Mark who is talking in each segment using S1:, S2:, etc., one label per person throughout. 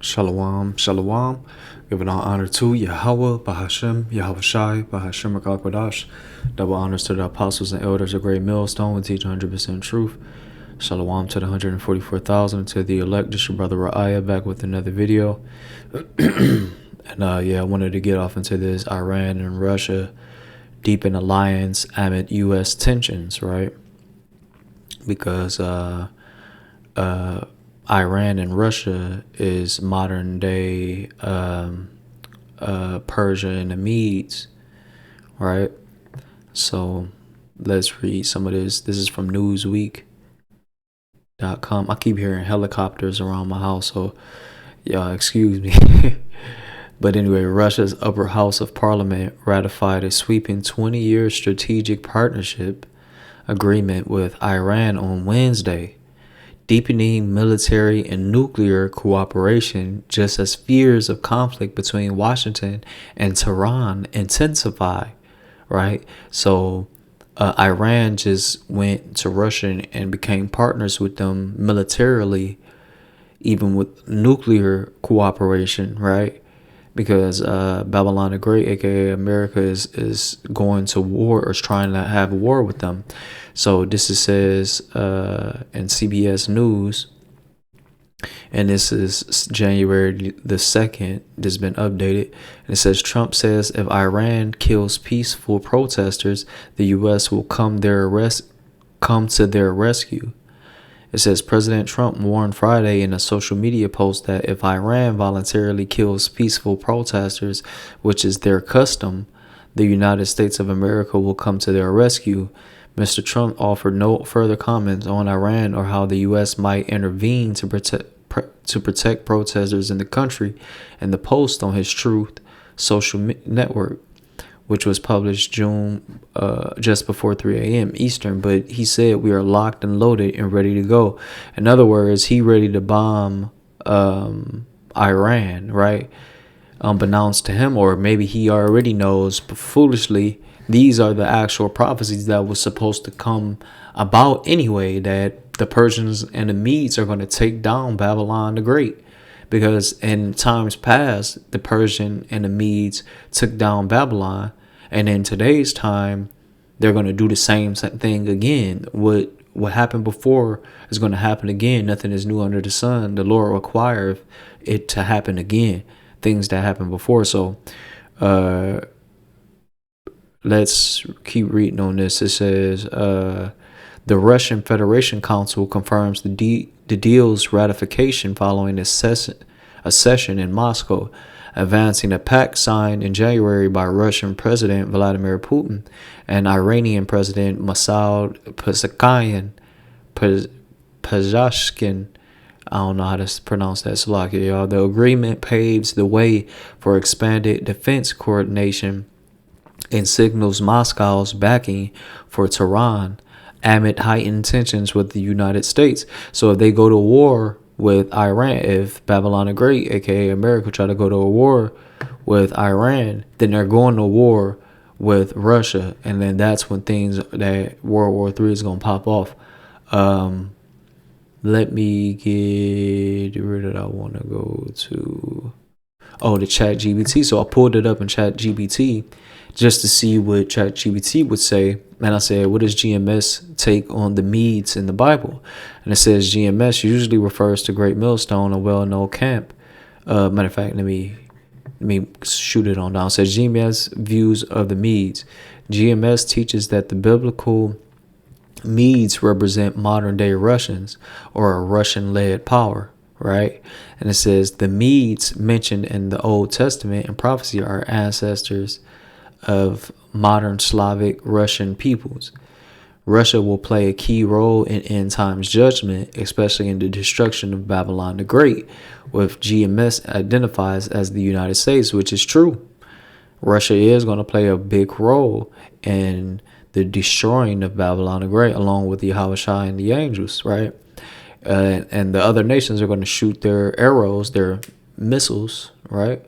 S1: Shalom, shalom. Giving all honor to Yahweh, Bahashem, Yahweh Shai, Bahashem Kodash. Double honors to the apostles and elders of Great Millstone who teach 100% truth. Shalom to the 144,000, to the elect. Just your brother Ra'aya back with another video. And I wanted to get off into this Iran and Russia deepen alliance amid U.S. tensions, right? Because Iran and Russia is modern day Persia and the Medes, right? So let's read some of this. This is from Newsweek.com. I keep hearing helicopters around my house, so y'all excuse me. But anyway, Russia's upper house of parliament ratified a sweeping 20-year strategic partnership agreement with Iran on Wednesday, deepening military and nuclear cooperation just as fears of conflict between Washington and Tehran intensify, right? So Iran just went to Russia and became partners with them militarily, even with nuclear cooperation, right? Because Babylon the Great, aka America, is going to war or is trying to have a war with them. So this says in CBS News, and this is January the 2nd. This has been updated. And it says Trump says if Iran kills peaceful protesters, the U.S. will come to their rescue. It says President Trump warned Friday in a social media post that if Iran voluntarily kills peaceful protesters, which is their custom, the United States of America will come to their rescue. Mr. Trump offered no further comments on Iran or how the U.S. might intervene to protect protesters in the country in the post on his Truth social network, which was published June just before 3 a.m. Eastern. But he said we are locked and loaded and ready to go. In other words, he ready to bomb Iran, right? Unbeknownst to him, or maybe he already knows, but foolishly, these are the actual prophecies that was supposed to come about anyway, that the Persians and the Medes are going to take down Babylon the Great. Because in times past, the Persian and the Medes took down Babylon. And in today's time, they're going to do the same thing again. What happened before is going to happen again. Nothing is new under the sun. The Lord requires it to happen again. Things that happened before. So let's keep reading on this. It says the Russian Federation Council confirms the deal's ratification following a session in Moscow, advancing a pact signed in January by Russian President Vladimir Putin and Iranian President Masoud Pezeshkian. I don't know how to pronounce that, Slovakia, y'all. The agreement paves the way for expanded defense coordination and signals Moscow's backing for Tehran amid heightened tensions with the United States. So if they go to war with Iran, if Babylon the Great, aka America, try to go to a war with Iran, then they're going to war with Russia, and then that's when that World War III is gonna pop off. Let me get, where did I want to go to? Oh, the Chat GBT. So I pulled it up in Chat GBT just to see what Chat GBT would say. And I said, what does GMS take on the Medes in the Bible? And it says GMS usually refers to Great Millstone, a well-known camp. Matter of fact, let me shoot it on down. It says GMS views of the Medes. GMS teaches that the biblical Medes represent modern-day Russians, or a Russian-led power, right? And it says the Medes mentioned in the Old Testament and prophecy are ancestors of modern Slavic Russian peoples. Russia will play a key role in end times judgment, especially in the destruction of Babylon the Great, which GMS identifies as the United States, which is true. Russia is going to play a big role in the destroying of Babylon the Great, along with the Yahweh Shai and the angels, right? And the other nations are going to shoot their arrows, their missiles, right?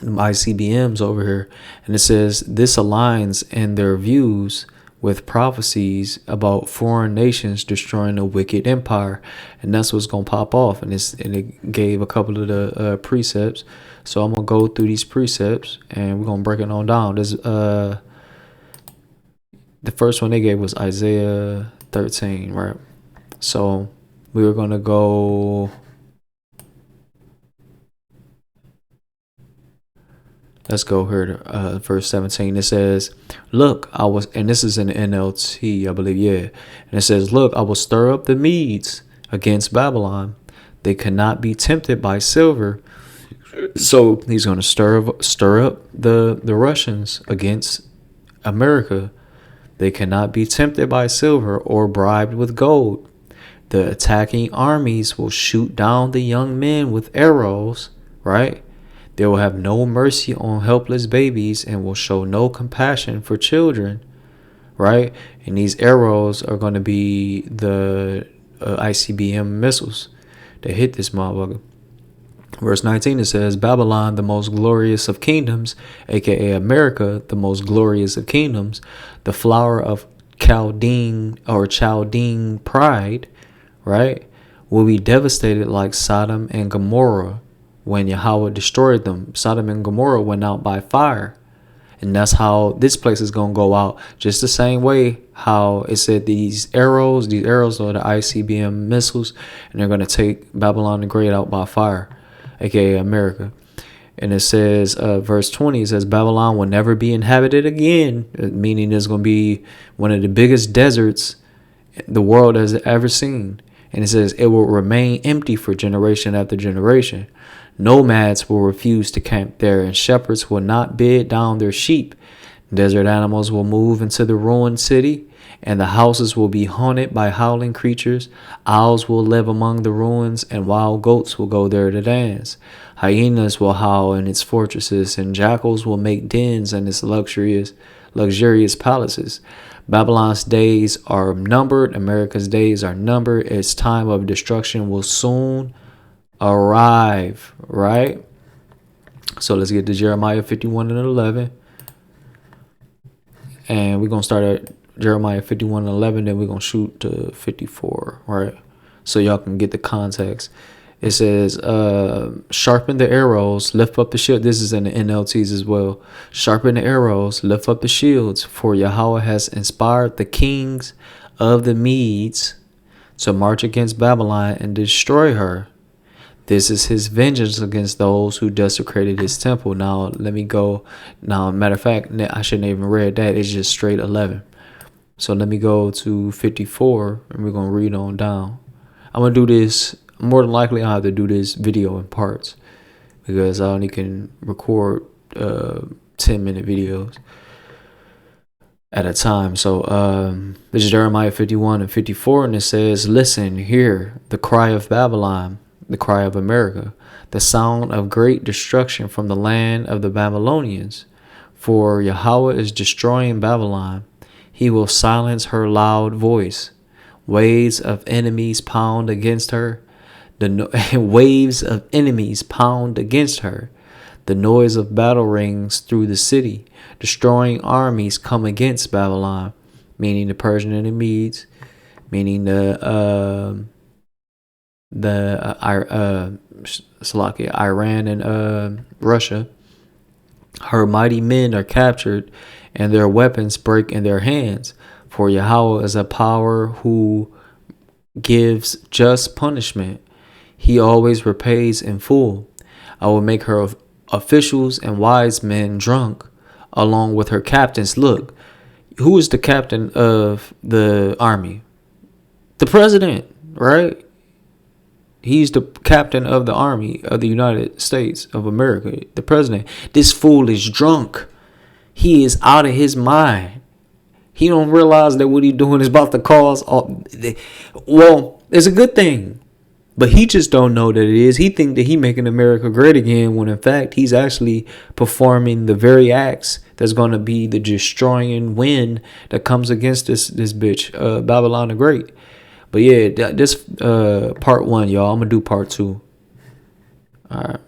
S1: ICBMs over here. And it says this aligns in their views with prophecies about foreign nations destroying a wicked empire, and that's what's gonna pop off. And it gave a couple of the precepts. So I'm gonna go through these precepts and we're gonna break it on down. There's the first one they gave was Isaiah 13, right? So we were gonna go. Let's go here to verse 17. It says, "Look, I was," and this is in the NLT, I believe, yeah. And it says, "Look, I will stir up the Medes against Babylon. They cannot be tempted by silver." So he's going to stir up the Russians against America. They cannot be tempted by silver or bribed with gold. The attacking armies will shoot down the young men with arrows, right? They will have no mercy on helpless babies and will show no compassion for children, right? And these arrows are going to be the ICBM missiles that hit this motherfucker. Verse 19, it says, "Babylon, the most glorious of kingdoms, aka America, the most glorious of kingdoms, the flower of Chaldean pride," right, "will be devastated like Sodom and Gomorrah when Yahweh destroyed them." Sodom and Gomorrah went out by fire. And that's how this place is going to go out. Just the same way how it said these arrows are the ICBM missiles, and they're going to take Babylon the Great out by fire, aka America. And it says, verse 20, it says, "Babylon will never be inhabited again," meaning it's going to be one of the biggest deserts the world has ever seen. And it says, "It will remain empty for generation after generation. Nomads will refuse to camp there, and shepherds will not bed down their sheep. Desert animals will move into the ruined city, and the houses will be haunted by howling creatures. Owls will live among the ruins, and wild goats will go there to dance. Hyenas will howl in its fortresses, and jackals will make dens in its luxurious palaces. Babylon's days are numbered. America's days are numbered. Its time of destruction will soon arrive," right? So let's get to Jeremiah 51 and 11. And we're going to start at Jeremiah 51 and 11. Then we're going to shoot to 54, right? So y'all can get the context. It says, "Sharpen the arrows, lift up the shield." This is in the NLTs as well. "Sharpen the arrows, lift up the shields, for Yahweh has inspired the kings of the Medes to march against Babylon and destroy her. This is his vengeance against those who desecrated his temple." Now, let me go. Now, matter of fact, I shouldn't have even read that. It's just straight 11. So let me go to 54, and we're going to read on down. I'm going to do this. More than likely, I'll have to do this video in parts because I only can record 10-minute videos at a time. So this is Jeremiah 51 and 54, and it says, "Listen, hear the cry of Babylon, the cry of America, the sound of great destruction from the land of the Babylonians. For Yahweh is destroying Babylon. He will silence her loud voice. Waves of enemies pound against her. Waves of enemies pound against her. The noise of battle rings through the city. Destroying armies come against Babylon," meaning the Persian and the Medes, meaning Iran and Russia. "Her mighty men are captured, and their weapons break in their hands. For Yahweh is a power who gives just punishment. He always repays in full. I will make her officials and wise men drunk, along with her captains." Look, who is the captain of the army? The president, right? He's the captain of the army of the United States of America, the president. This fool is drunk. He is out of his mind. He don't realize that what he's doing is about to cause well, it's a good thing. But he just don't know that it is. He think that he making America great again, when in fact he's actually performing the very acts that's going to be the destroying wind that comes against this bitch, Babylon the Great. But yeah, this part one, y'all. I'm gonna do part two. All right.